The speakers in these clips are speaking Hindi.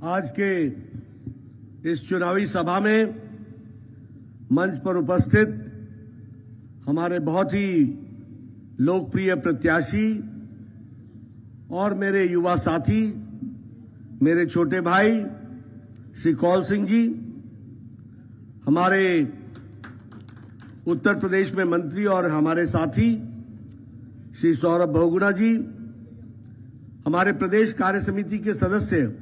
आज के इस चुनावी सभा में मंच पर उपस्थित हमारे बहुत ही लोकप्रिय प्रत्याशी और मेरे युवा साथी, मेरे छोटे भाई श्री कौल सिंह जी, हमारे उत्तर प्रदेश में मंत्री और हमारे साथी श्री सौरभ बहुगुणा जी, हमारे प्रदेश कार्य समिति के सदस्य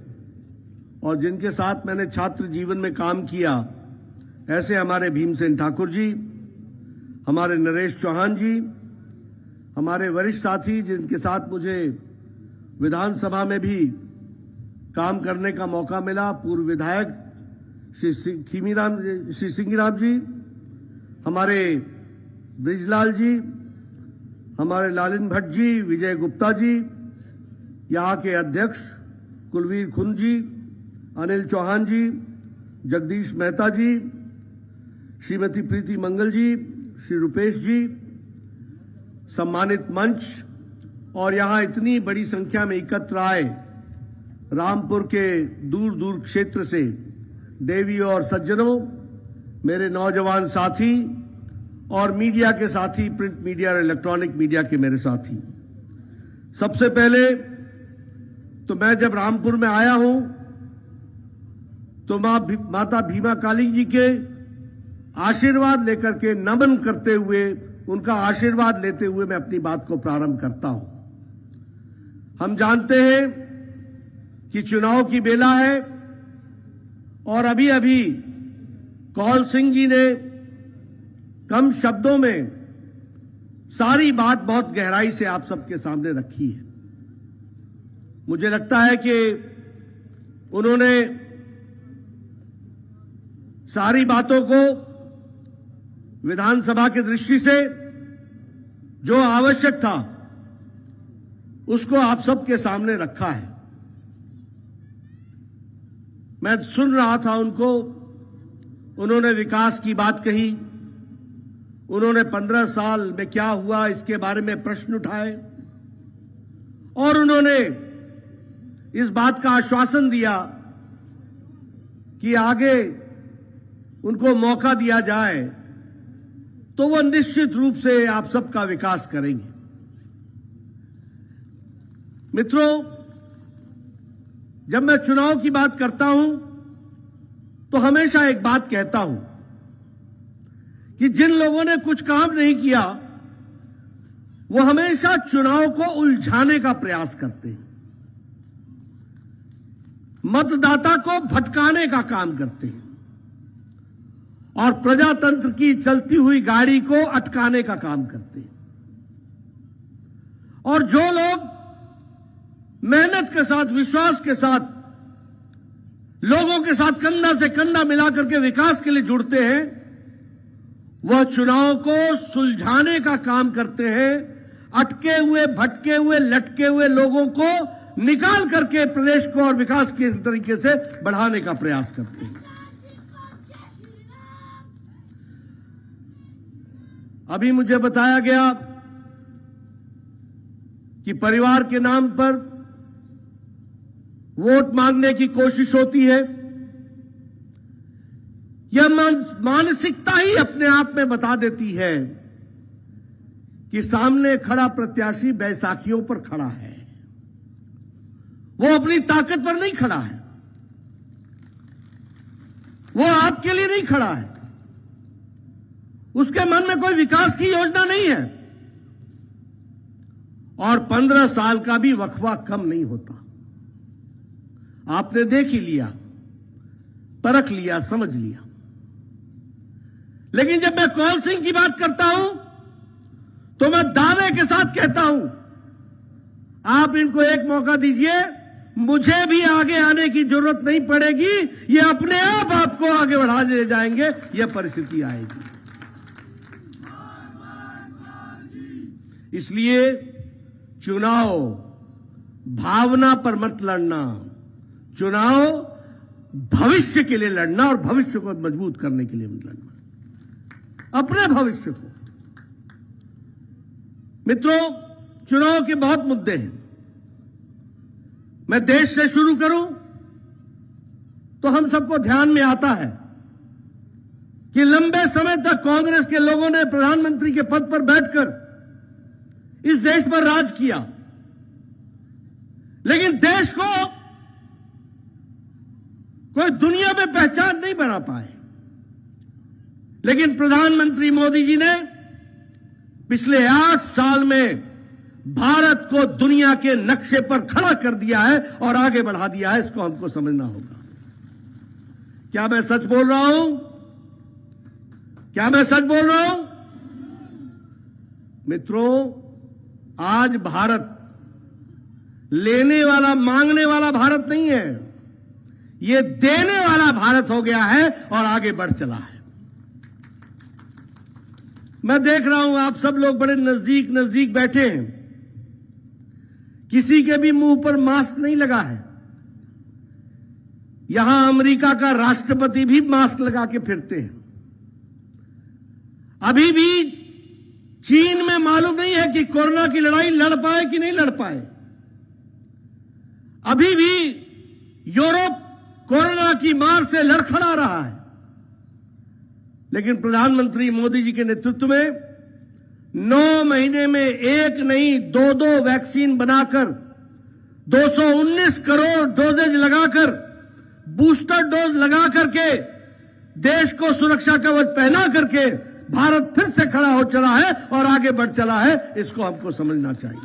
और जिनके साथ मैंने छात्र जीवन में काम किया, ऐसे हमारे भीमसेन ठाकुर जी, हमारे नरेश चौहान जी, हमारे वरिष्ठ साथी जिनके साथ मुझे विधानसभा में भी काम करने का मौका मिला, पूर्व विधायक श्री सिंघीराम जी, हमारे ब्रिजलाल जी, हमारे लालिन भट्ट जी, विजय गुप्ता जी, यहाँ के अध्यक्ष कुलवीर खुन जी, अनिल चौहान जी, जगदीश मेहता जी, श्रीमती प्रीति मंगल जी, श्री रुपेश जी, सम्मानित मंच और यहाँ इतनी बड़ी संख्या में एकत्र आए रामपुर के दूर दूर क्षेत्र से देवी और सज्जनों, मेरे नौजवान साथी और मीडिया के साथी, प्रिंट मीडिया और इलेक्ट्रॉनिक मीडिया के मेरे साथी, सबसे पहले तो मैं जब रामपुर में आया हूं तो माता भीमा काली जी के आशीर्वाद लेकर के, नमन करते हुए, उनका आशीर्वाद लेते हुए मैं अपनी बात को प्रारंभ करता हूं। हम जानते हैं कि चुनाव की बेला है और अभी अभी कौल सिंह जी ने कम शब्दों में सारी बात बहुत गहराई से आप सबके सामने रखी है। मुझे लगता है कि उन्होंने सारी बातों को विधानसभा की दृष्टि से जो आवश्यक था उसको आप सबके सामने रखा है। मैं सुन रहा था उनको, उन्होंने विकास की बात कही, उन्होंने 15 साल में क्या हुआ इसके बारे में प्रश्न उठाए और उन्होंने इस बात का आश्वासन दिया कि आगे उनको मौका दिया जाए तो वो निश्चित रूप से आप सबका विकास करेंगे। मित्रों, जब मैं चुनाव की बात करता हूं तो हमेशा एक बात कहता हूं कि जिन लोगों ने कुछ काम नहीं किया वो हमेशा चुनाव को उलझाने का प्रयास करते हैं, मतदाता को भटकाने का काम करते हैं और प्रजातंत्र की चलती हुई गाड़ी को अटकाने का काम करते हैं। और जो लोग मेहनत के साथ, विश्वास के साथ, लोगों के साथ कंधा से कंधा मिलाकर के विकास के लिए जुड़ते हैं, वह चुनाव को सुलझाने का काम करते हैं, अटके हुए, भटके हुए, लटके हुए लोगों को निकाल करके प्रदेश को और विकास के तरीके से बढ़ाने का प्रयास करते हैं। अभी मुझे बताया गया कि परिवार के नाम पर वोट मांगने की कोशिश होती है। यह मानसिकता ही अपने आप में बता देती है कि सामने खड़ा प्रत्याशी बैसाखियों पर खड़ा है, वो अपनी ताकत पर नहीं खड़ा है, वो आपके लिए नहीं खड़ा है, उसके मन में कोई विकास की योजना नहीं है और 15 साल का भी वक्फा कम नहीं होता। आपने देख ही लिया, परख लिया, समझ लिया। लेकिन जब मैं कौल सिंह की बात करता हूं तो मैं दावे के साथ कहता हूं, आप इनको एक मौका दीजिए, मुझे भी आगे आने की जरूरत नहीं पड़ेगी, ये अपने आप आपको आगे बढ़ा ले जाएंगे, यह परिस्थिति आएगी। इसलिए चुनाव भावना पर मत लड़ना, चुनाव भविष्य के लिए लड़ना और भविष्य को मजबूत करने के लिए मत लड़ना, अपने भविष्य को। मित्रों, चुनाव के बहुत मुद्दे हैं। मैं देश से शुरू करूं तो हम सबको ध्यान में आता है कि लंबे समय तक कांग्रेस के लोगों ने प्रधानमंत्री के पद पर बैठकर इस देश पर राज किया, लेकिन देश को कोई दुनिया में पहचान नहीं बना पाए। लेकिन प्रधानमंत्री मोदी जी ने पिछले 8 साल में भारत को दुनिया के नक्शे पर खड़ा कर दिया है और आगे बढ़ा दिया है। इसको हमको समझना होगा। क्या मैं सच बोल रहा हूं? क्या मैं सच बोल रहा हूं? मित्रों, आज भारत लेने वाला, मांगने वाला भारत नहीं है, ये देने वाला भारत हो गया है और आगे बढ़ चला है। मैं देख रहा हूं आप सब लोग बड़े नजदीक नजदीक बैठे हैं, किसी के भी मुंह पर मास्क नहीं लगा है। यहां अमेरिका का राष्ट्रपति भी मास्क लगा के फिरते हैं। अभी भी चीन में मालूम नहीं है कि कोरोना की लड़ाई लड़ पाए कि नहीं लड़ पाए। अभी भी यूरोप कोरोना की मार से लड़खड़ा रहा है। लेकिन प्रधानमंत्री मोदी जी के नेतृत्व में 9 महीने में एक नहीं 2-2 वैक्सीन बनाकर 219 करोड़ डोजेज लगाकर, बूस्टर डोज लगा करके, देश को सुरक्षा कवच पहना करके भारत फिर से खड़ा हो चला है और आगे बढ़ चला है। इसको हमको समझना चाहिए।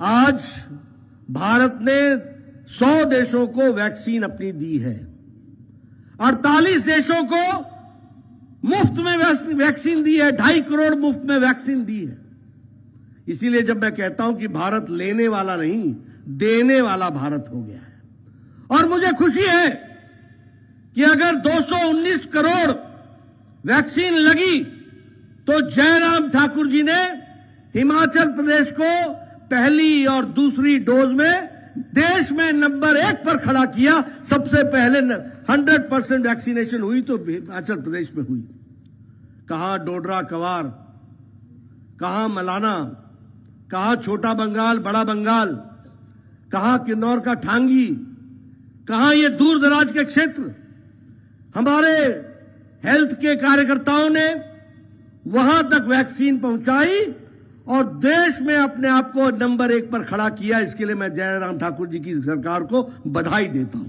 आज भारत ने 100 देशों को वैक्सीन अपनी दी है, 48 देशों को मुफ्त में वैक्सीन दी है, 2.5 करोड़ मुफ्त में वैक्सीन दी है। इसीलिए जब मैं कहता हूं कि भारत लेने वाला नहीं, देने वाला भारत हो गया है। और मुझे खुशी है कि अगर 219 करोड़ वैक्सीन लगी तो जयराम ठाकुर जी ने हिमाचल प्रदेश को पहली और दूसरी डोज में देश में नंबर 1 पर खड़ा किया। सबसे पहले 100% वैक्सीनेशन हुई तो हिमाचल प्रदेश में हुई। कहां डोडरा कवार, कहां मलाना, कहां छोटा बंगाल, बड़ा बंगाल, कहां किन्नौर का ठांगी, कहां ये दूर दराज के क्षेत्र। हमारे हेल्थ के कार्यकर्ताओं ने वहां तक वैक्सीन पहुंचाई और देश में अपने आप को नंबर 1 पर खड़ा किया। इसके लिए मैं जयराम ठाकुर जी की सरकार को बधाई देता हूं।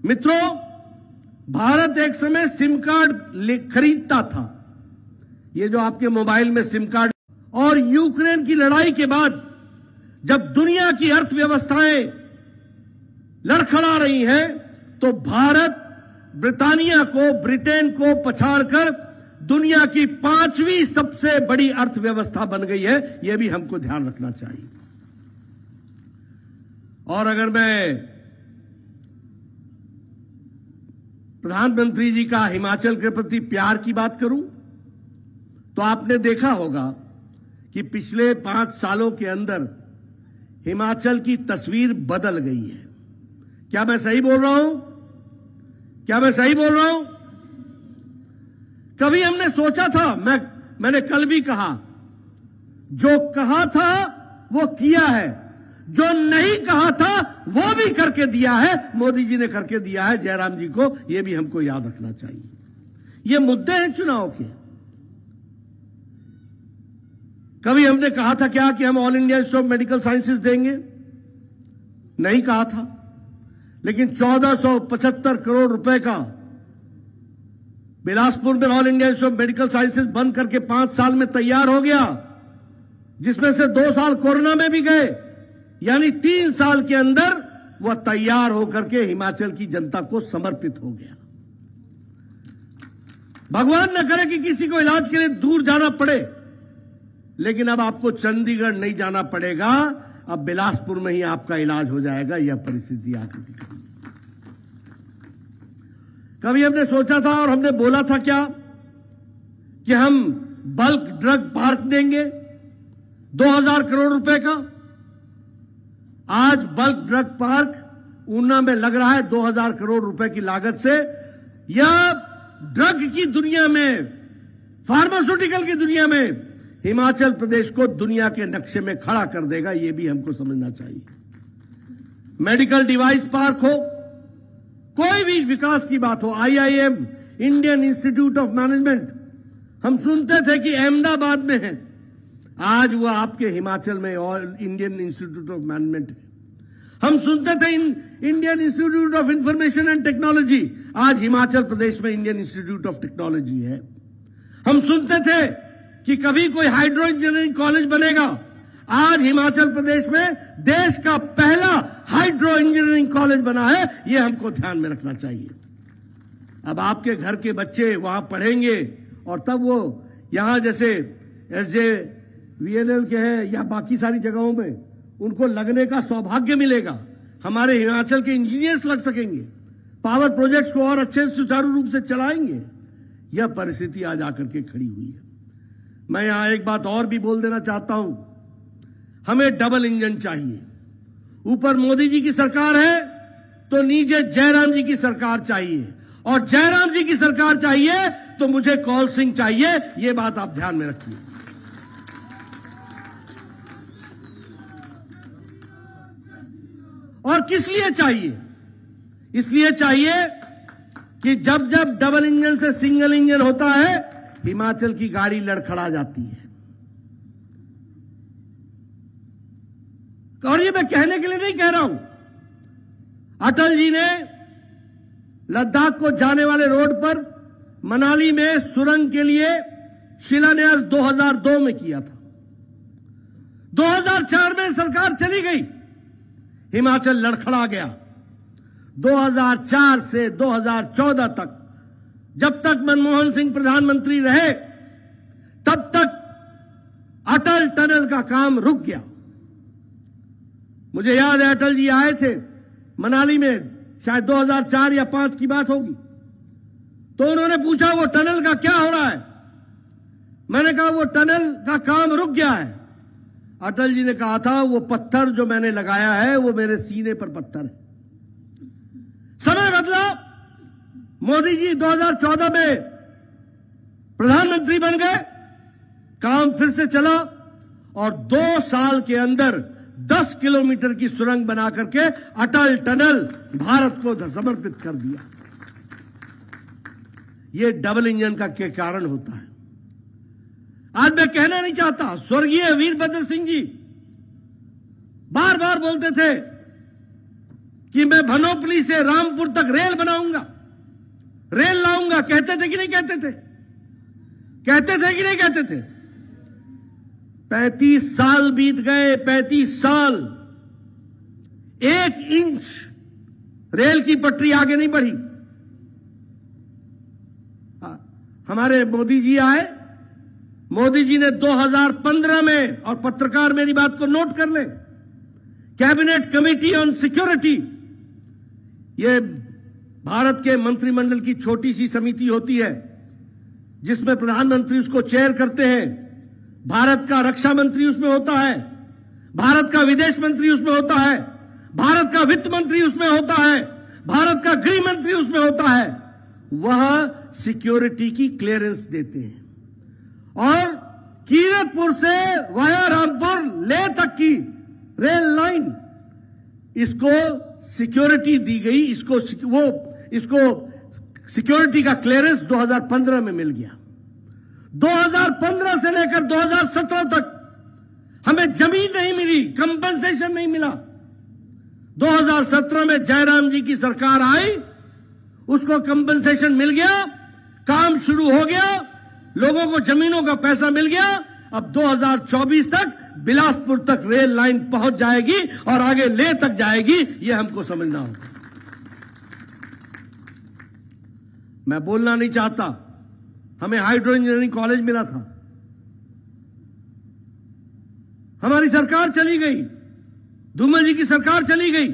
मित्रों, भारत एक समय सिम कार्ड खरीदता था, ये जो आपके मोबाइल में सिम कार्ड। और यूक्रेन की लड़ाई के बाद जब दुनिया की अर्थव्यवस्थाएं लड़खड़ा रही हैं, तो भारत ब्रिटानिया को, ब्रिटेन को पछाड़कर दुनिया की 5वीं सबसे बड़ी अर्थव्यवस्था बन गई है। यह भी हमको ध्यान रखना चाहिए। और अगर मैं प्रधानमंत्री जी का हिमाचल के प्रति प्यार की बात करूं, तो आपने देखा होगा कि पिछले 5 सालों के अंदर हिमाचल की तस्वीर बदल गई है। क्या मैं सही बोल रहा हूं? क्या मैं सही बोल रहा हूं? कभी हमने सोचा था, मैंने कल भी कहा, जो कहा था वो किया है, जो नहीं कहा था वो भी करके दिया है। मोदी जी ने करके दिया है जयराम जी को, ये भी हमको याद रखना चाहिए। ये मुद्दे हैं चुनाव के। कभी हमने कहा था क्या कि हम all India institute of medical sciences देंगे? नहीं कहा था। लेकिन 1475 करोड़ रुपए का बिलासपुर में all India institute of medical sciences बंद करके 5 साल में तैयार हो गया, जिसमें से 2 साल कोरोना में भी गए। यानी 3 साल के अंदर वह तैयार होकर के हिमाचल की जनता को समर्पित हो गया। भगवान न करे कि किसी को इलाज के लिए दूर जाना पड़े, लेकिन अब आपको चंडीगढ़ नहीं जाना पड़ेगा, अब बिलासपुर में ही आपका इलाज हो जाएगा। यह परिस्थिति आकर कभी हमने सोचा था और हमने बोला था क्या कि हम बल्क ड्रग पार्क देंगे 2000 करोड़ रुपए का? आज बल्क ड्रग पार्क ऊना में लग रहा है 2000 करोड़ रुपए की लागत से। यह ड्रग की दुनिया में, फार्मास्यूटिकल की दुनिया में हिमाचल प्रदेश को दुनिया के नक्शे में खड़ा कर देगा, यह भी हमको समझना चाहिए। मेडिकल डिवाइस पार्क हो, कोई भी विकास की बात हो, IIM, Indian institute of management, हम सुनते थे कि अहमदाबाद में है, आज वो आपके हिमाचल में और इंडियन इंस्टीट्यूट ऑफ मैनेजमेंट है। हम सुनते थे Indian institute of information and technology, आज हिमाचल प्रदेश में इंडियन इंस्टीट्यूट ऑफ टेक्नोलॉजी है। हम सुनते थे कि कभी कोई हाइड्रो इंजीनियरिंग कॉलेज बनेगा, आज हिमाचल प्रदेश में देश का पहला हाइड्रो इंजीनियरिंग कॉलेज बना है, यह हमको ध्यान में रखना चाहिए। अब आपके घर के बच्चे वहां पढ़ेंगे और तब वो यहां जैसे SJVNL के हैं या बाकी सारी जगहों में उनको लगने का सौभाग्य मिलेगा। हमारे हिमाचल के इंजीनियर्स लग सकेंगे, पावर प्रोजेक्ट्स को और अच्छे सुचारू रूप से चलाएंगे। यह परिस्थिति आज आकर के खड़ी हुई है। मैं यहां एक बात और भी बोल देना चाहता हूं, हमें डबल इंजन चाहिए। ऊपर मोदी जी की सरकार है तो नीचे जयराम जी की सरकार चाहिए, और जयराम जी की सरकार चाहिए तो मुझे कौल सिंह चाहिए। यह बात आप ध्यान में रखिए। और किस लिए चाहिए? इसलिए चाहिए कि जब जब डबल इंजन से सिंगल इंजन होता है, हिमाचल की गाड़ी लड़खड़ा जाती है। और ये मैं कहने के लिए नहीं कह रहा हूं, अटल जी ने लद्दाख को जाने वाले रोड पर मनाली में सुरंग के लिए शिलान्यास 2002 में किया था। 2004 में सरकार चली गई, हिमाचल लड़खड़ा गया। 2004 से 2014 तक, जब तक मनमोहन सिंह प्रधानमंत्री रहे, तब तक अटल टनल का काम रुक गया। मुझे याद है अटल जी आए थे मनाली में, शायद 2004 या 2005 की बात होगी। तो उन्होंने पूछा वो टनल का क्या हो रहा है? मैंने कहा वो टनल का काम रुक गया है। अटल जी ने कहा था वो पत्थर जो मैंने लगाया है वो मेरे सीने पर पत्थर है। समय बदला, मोदी जी 2014 में प्रधानमंत्री बन गए, काम फिर से चला और 2 साल के अंदर 10 किलोमीटर की सुरंग बना करके अटल टनल भारत को समर्पित कर दिया। यह डबल इंजन का के कारण होता है। आज मैं कहना नहीं चाहता, स्वर्गीय वीरभद्र सिंह जी बार बार बोलते थे कि मैं भनोपली से रामपुर तक रेल बनाऊंगा, रेल लाऊंगा। कहते थे कि नहीं कहते थे? कहते थे कि नहीं कहते थे? 35 साल बीत गए, 35 साल, 1 इंच रेल की पटरी आगे नहीं बढ़ी। हमारे मोदी जी आए, मोदी जी ने 2015 में, और पत्रकार मेरी बात को नोट कर ले, कैबिनेट कमेटी ऑन सिक्योरिटी, यह भारत के मंत्रिमंडल की छोटी सी समिति होती है जिसमें प्रधानमंत्री उसको चेयर करते हैं, भारत का रक्षा मंत्री उसमें होता है, भारत का विदेश मंत्री उसमें होता है, भारत का वित्त मंत्री उसमें होता है, भारत का गृह मंत्री उसमें होता है। वह सिक्योरिटी की क्लियरेंस देते हैं। और कीरतपुर से वाया रामपुर लेह तक की रेल लाइन, इसको सिक्योरिटी दी गई, इसको सिक्योरिटी का क्लियरेंस 2015 में मिल गया। 2015 से लेकर 2017 तक हमें जमीन नहीं मिली, कंपनसेशन नहीं मिला। 2017 में जयराम जी की सरकार आई, उसको कंपनसेशन मिल गया, काम शुरू हो गया, लोगों को जमीनों का पैसा मिल गया। अब 2024 तक बिलासपुर तक रेल लाइन पहुंच जाएगी और आगे लेह तक जाएगी, यह हमको समझना होगा। मैं बोलना नहीं चाहता, हमें हाइड्रो इंजीनियरिंग कॉलेज मिला था, हमारी सरकार चली गई, धूमल जी की सरकार चली गई,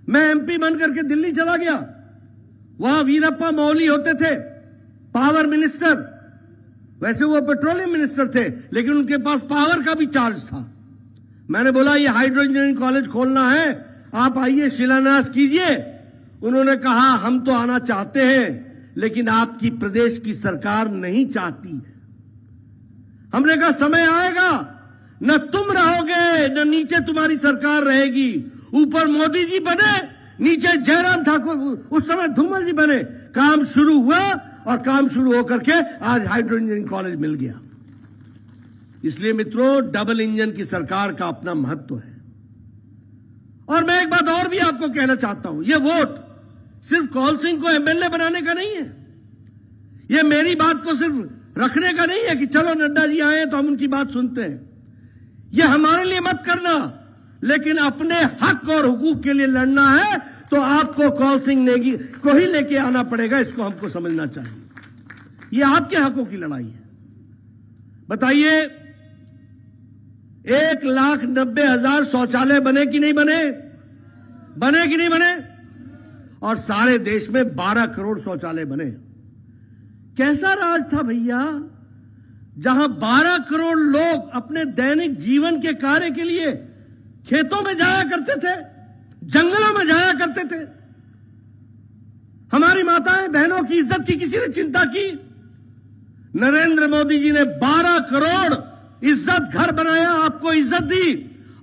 मैं एमपी बन करके दिल्ली चला गया, वहां वीरप्पा मोइली होते थे पावर मिनिस्टर, वैसे वो पेट्रोलियम मिनिस्टर थे, लेकिन उनके पास पावर का भी चार्ज था। मैंने बोला ये हाइड्रो इंजीनियरिंग कॉलेज खोलना है, आप आइए शिलान्यास कीजिए। उन्होंने कहा हम तो आना चाहते हैं, लेकिन आपकी प्रदेश की सरकार नहीं चाहती है। हमने कहा समय आएगा, न तुम रहोगे न नीचे तुम्हारी सरकार रहेगी, ऊपर मोदी जी बने, नीचे जयराम ठाकुर, उस समय धूमल जी बने। काम शुरू हुआ और काम शुरू होकर के आज हाइड्रो इंजीनियरिंग कॉलेज मिल गया। इसलिए मित्रों, डबल इंजन की सरकार का अपना महत्व है। और मैं एक बात और भी आपको कहना चाहता हूं, यह वोट सिर्फ कौल सिंह को एमएलए बनाने का नहीं है, यह मेरी बात को सिर्फ रखने का नहीं है कि चलो नड्डा जी आए तो हम उनकी बात सुनते हैं। यह हमारे लिए मत करना, लेकिन अपने हक और हुकूक के लिए लड़ना है तो आपको कौल सिंह नेगी को ही लेके आना पड़ेगा। इसको हमको समझना चाहिए। यह आपके हकों की लड़ाई है। बताइए, 1,90,000 शौचालय बने कि नहीं बने? बने कि नहीं बने? और सारे देश में 12 करोड़ शौचालय बने। कैसा राज था भैया, जहां 12 करोड़ लोग अपने दैनिक जीवन के कार्य के लिए खेतों में जाया करते थे, जंगलों में जाया करते थे। हमारी माताएं बहनों की इज्जत की किसी ने चिंता की? नरेंद्र मोदी जी ने 12 करोड़ इज्जत घर बनाया, आपको इज्जत दी,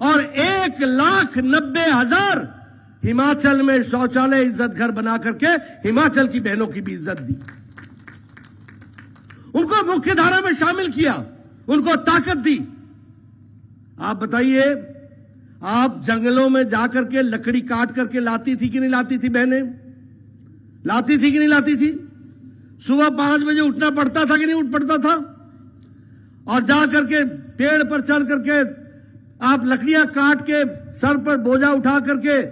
और 1,90,000 हिमाचल में शौचालय इज्जत घर बना करके हिमाचल की बहनों की भी इज्जत दी, उनको मुख्य धारा में शामिल किया, उनको ताकत दी। आप बताइए, आप जंगलों में जाकर के लकड़ी काट करके लाती थी कि नहीं लाती थी? बहनें लाती थी कि नहीं लाती थी? सुबह 5 बजे उठना पड़ता था कि नहीं उठ पड़ता था? और जा करके पेड़ पर चढ़ करके आप लकड़ियां काट के सर पर बोझा उठा करके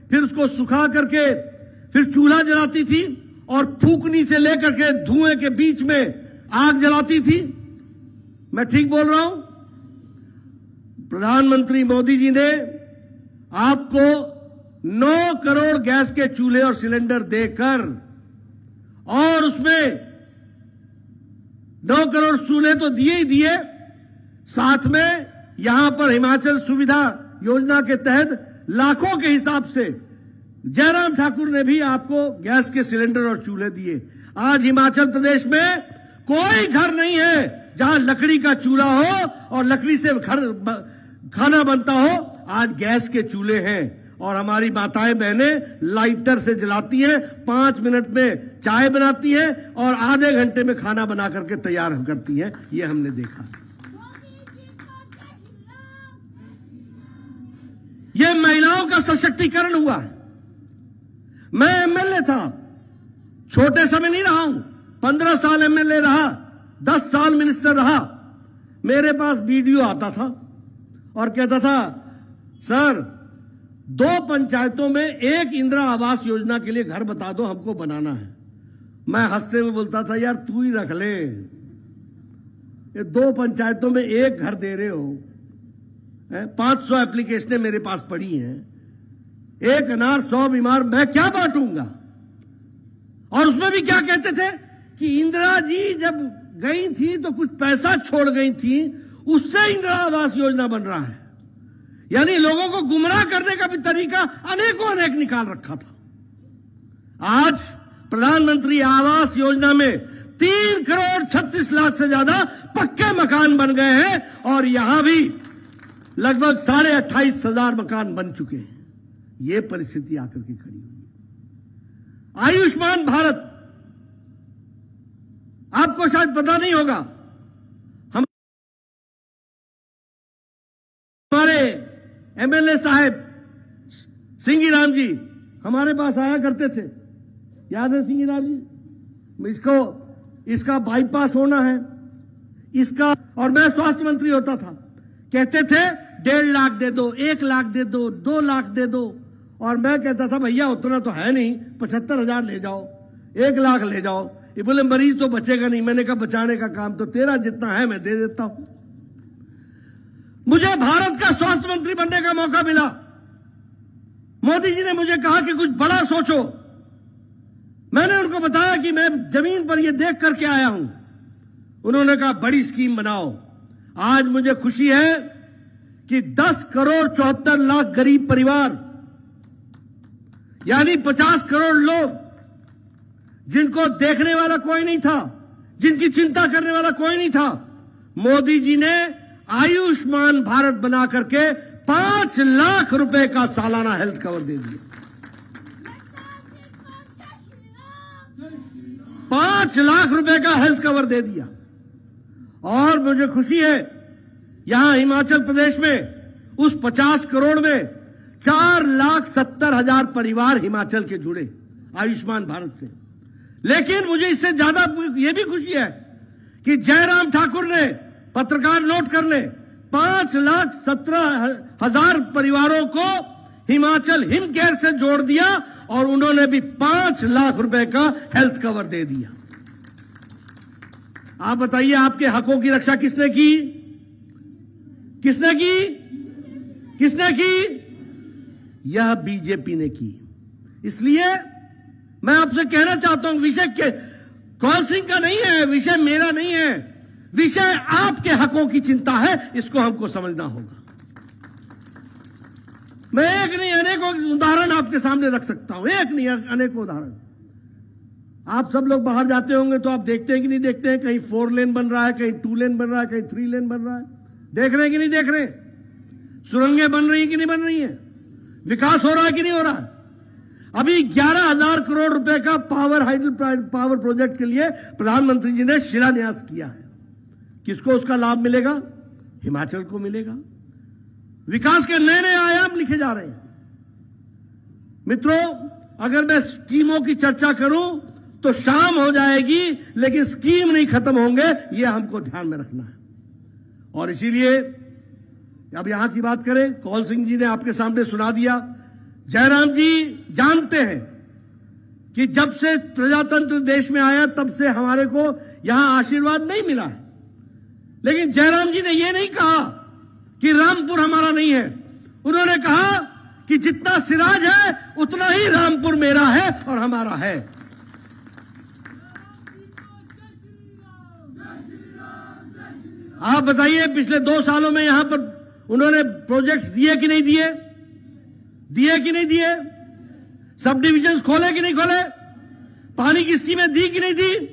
फिर उसको सुखा करके फिर चूल्हा जलाती थी और फूकनी से लेकर के धुएं के बीच में आग जलाती थी। मैं ठीक बोल रहा हूं? प्रधानमंत्री मोदी जी ने आपको 9 करोड़ गैस के चूल्हे और सिलेंडर देकर, और उसमें 9 करोड़ चूल्हे तो दिए ही दिए, साथ में यहां पर हिमाचल सुविधा योजना के तहत लाखों के हिसाब से जयराम ठाकुर ने भी आपको गैस के सिलेंडर और चूल्हे दिए। आज हिमाचल प्रदेश में कोई घर नहीं है जहां लकड़ी का चूल्हा हो और लकड़ी से खाना बनता हो। आज गैस के चूल्हे हैं और हमारी माताएं बहनें लाइटर से जलाती हैं, 5 मिनट में चाय बनाती हैं और आधे घंटे में खाना बना करके तैयार करती हैं। ये हमने देखा। ये महिलाओं का सशक्तिकरण हुआ है। मैं एमएलए था, छोटे समय नहीं रहा हूं, 15 साल एमएलए रहा, 10 साल मिनिस्टर रहा। मेरे पास वीडियो आता था और कहता था, सर 2 पंचायतों में एक इंदिरा आवास योजना के लिए घर बता दो, हमको बनाना है। मैं हंसते हुए बोलता था, यार तू ही रख ले, ये 2 पंचायतों में एक घर दे रहे हो, 500 एप्लीकेशनें मेरे पास पड़ी हैं, 1 अनार 100 बीमार, मैं क्या बांटूंगा? और उसमें भी क्या कहते थे कि इंदिरा जी जब गई थी तो कुछ पैसा छोड़ गई थी, उससे इंदिरा आवास योजना बन रहा है। यानी लोगों को गुमराह करने का भी तरीका अनेकों अनेक निकाल रखा था। आज प्रधानमंत्री आवास योजना में 3 करोड़ 36 लाख से ज्यादा पक्के मकान बन गए हैं और यहां भी लगभग 28,500 मकान बन चुके हैं। यह परिस्थिति आकर के खड़ी हुई। आयुष्मान भारत, आपको शायद पता नहीं होगा, हमारे एमएलए साहब सिंगी राम जी हमारे पास आया करते थे, याद है सिंगी राम जी? इसका बाईपास होना है इसका, और मैं स्वास्थ्य मंत्री होता था, कहते थे 1.5 लाख दे दो, 1 लाख दे दो, 2 लाख दे दो, और मैं कहता था भैया उतना तो है नहीं, 75,000 ले जाओ, 1 लाख ले जाओ। ये बोले मरीज तो बचेगा नहीं। मैंने कहा बचाने का काम तो तेरा, जितना है मैं दे देता हूं। मुझे भारत का स्वास्थ्य मंत्री बनने का मौका मिला। मोदी जी ने मुझे कहा कि कुछ बड़ा सोचो। मैंने उनको बताया कि मैं जमीन पर यह देख करके आया हूं। उन्होंने कहा बड़ी स्कीम बनाओ। आज मुझे खुशी है कि 10 करोड़ 74 लाख गरीब परिवार, यानी 50 करोड़ लोग जिनको देखने वाला कोई नहीं था, जिनकी चिंता करने वाला कोई नहीं था, मोदी जी ने आयुष्मान भारत बना करके 5 लाख रुपए का सालाना हेल्थ कवर दे दिया। 5 लाख रुपए का हेल्थ कवर दे दिया। और मुझे खुशी है, यहां हिमाचल प्रदेश में उस 50 करोड़ में 4,70,000 परिवार हिमाचल के जुड़े आयुष्मान भारत से। लेकिन मुझे इससे ज्यादा यह भी खुशी है कि जयराम ठाकुर ने, पत्रकार नोट कर ले, 5,17,000 परिवारों को हिमाचल हिम केयर से जोड़ दिया और उन्होंने भी 5 लाख रुपए का हेल्थ कवर दे दिया। आप बताइए, आपके हकों की रक्षा किसने की? किसने की? किसने की? यह बीजेपी ने की। इसलिए मैं आपसे कहना चाहता हूं, विषय के कौल सिंह का नहीं है, विषय मेरा नहीं है, विषय आपके हकों की चिंता है। इसको हमको समझना होगा। मैं एक नहीं अनेकों उदाहरण आपके सामने रख सकता हूं, एक नहीं अनेकों उदाहरण। आप सब लोग बाहर जाते होंगे तो आप देखते हैं कि नहीं देखते हैं, कहीं 4 लेन बन रहा है, कहीं 2 लेन बन रहा है, कहीं 3 लेन बन रहा है। देख रहे हैं कि नहीं देख रहे? सुरंगें बन रही हैं कि नहीं बन रही हैं? विकास हो रहा है कि नहीं हो रहा है? अभी 11,000 करोड़ रुपए का पावर प्रोजेक्ट के लिए प्रधानमंत्री जी ने शिलान्यास किया है। किसको उसका लाभ मिलेगा? हिमाचल को मिलेगा। विकास के नए नए आयाम लिखे जा रहे हैं। मित्रों, अगर मैं स्कीमों की चर्चा करूं तो शाम हो जाएगी, लेकिन स्कीम नहीं खत्म होंगे, यह हमको ध्यान में रखना है। और इसीलिए अब यहां की बात करें, कौल सिंह जी ने आपके सामने सुना दिया। जयराम जी जानते हैं कि जब से प्रजातंत्र देश में आया तब से हमारे को यहां आशीर्वाद नहीं मिला है। लेकिन जयराम जी ने यह नहीं कहा कि रामपुर हमारा नहीं है। उन्होंने कहा कि जितना सिराज है उतना ही रामपुर मेरा है और हमारा है। आप बताइए, पिछले 2 सालों में यहां पर उन्होंने प्रोजेक्ट्स दिए कि नहीं दिए? दिए कि नहीं दिए? सब डिविजन खोले कि नहीं खोले? पानी की स्कीमें दी कि नहीं दी?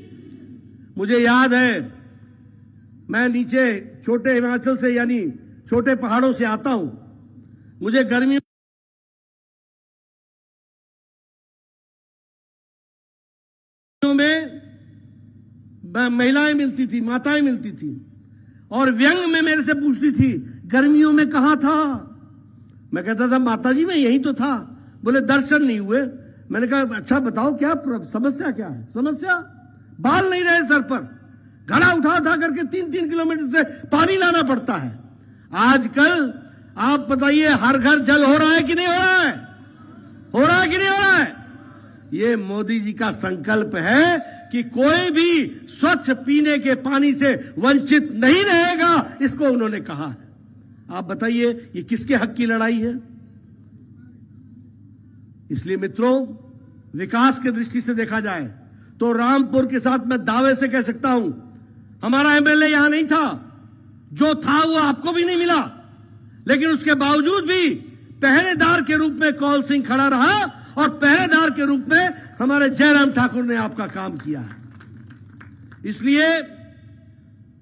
मुझे याद है, मैं नीचे छोटे हिमाचल से यानी छोटे पहाड़ों से आता हूं। मुझे गर्मियों में महिलाएं मिलती थी, माताएं मिलती थी और व्यंग में मेरे से पूछती थी, गर्मियों में कहां था? मैं कहता था, माता जी मैं यहीं तो था। बोले दर्शन नहीं हुए। मैंने कहा अच्छा बताओ क्या समस्या क्या है? समस्या बाल नहीं रहे सर पर, घड़ा उठा उठा करके 3-3 किलोमीटर से पानी लाना पड़ता है। आजकल आप बताइए, हर घर जल हो रहा है कि नहीं हो रहा है? हो रहा है कि नहीं हो रहा है? ये मोदी जी का संकल्प है कि कोई भी स्वच्छ पीने के पानी से वंचित नहीं रहेगा, इसको उन्होंने कहा है। आप बताइए, ये किसके हक की लड़ाई है? इसलिए मित्रों, विकास की दृष्टि से देखा जाए तो रामपुर के साथ मैं दावे से कह सकता हूं, हमारा एमएलए यहां नहीं था, जो था वो आपको भी नहीं मिला, लेकिन उसके बावजूद भी पहरेदार के रूप में कौल सिंह खड़ा रहा और पहरेदार के रूप में हमारे जयराम ठाकुर ने आपका काम किया है। इसलिए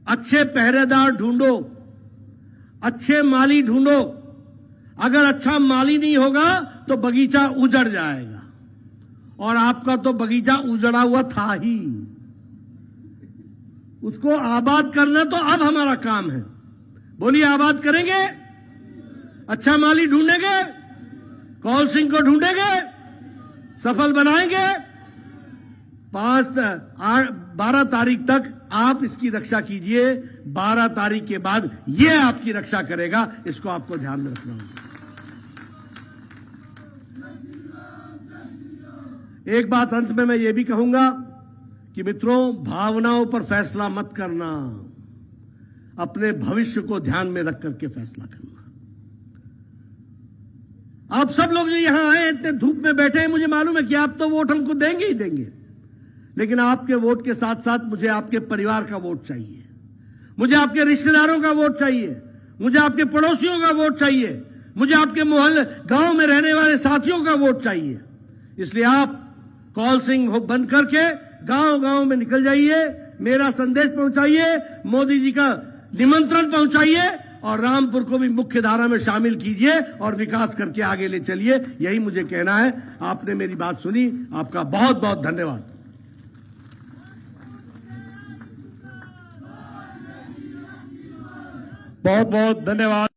अच्छे पहरेदार ढूंढो, अच्छे माली ढूंढो। अगर अच्छा माली नहीं होगा तो बगीचा उजड़ जाएगा, और आपका तो बगीचा उजड़ा हुआ था ही। उसको आबाद करना तो अब हमारा काम है। बोलिए, आबाद करेंगे? अच्छा माली ढूंढेंगे? कौल सिंह को ढूंढेंगे? सफल बनाएंगे? 12 तारीख तक आप इसकी रक्षा कीजिए। 12 तारीख के बाद ये आपकी रक्षा करेगा, इसको आपको ध्यान में रखना होगा। एक बात अंत में मैं ये भी कहूंगा कि मित्रों, भावनाओं पर फैसला मत करना, अपने भविष्य को ध्यान में रख करके फैसला करना। आप सब लोग जो यहां आए, इतने धूप में बैठे हैं, मुझे मालूम है कि आप तो वोट हमको देंगे ही देंगे, लेकिन आपके वोट के साथ साथ मुझे आपके परिवार का वोट चाहिए, मुझे आपके रिश्तेदारों का वोट चाहिए, मुझे आपके पड़ोसियों का वोट चाहिए, मुझे आपके मोहल्ले गांव में रहने वाले साथियों का वोट चाहिए। इसलिए आप कौल सिंह बन करके गांव गांव में निकल जाइए, मेरा संदेश पहुंचाइए। मोदी जी का निमंत्रण पहुंचाइए और रामपुर को भी मुख्य धारा में शामिल कीजिए और विकास करके आगे ले चलिए। यही मुझे कहना है। आपने मेरी बात सुनी, आपका बहुत बहुत धन्यवाद। बहुत बहुत धन्यवाद।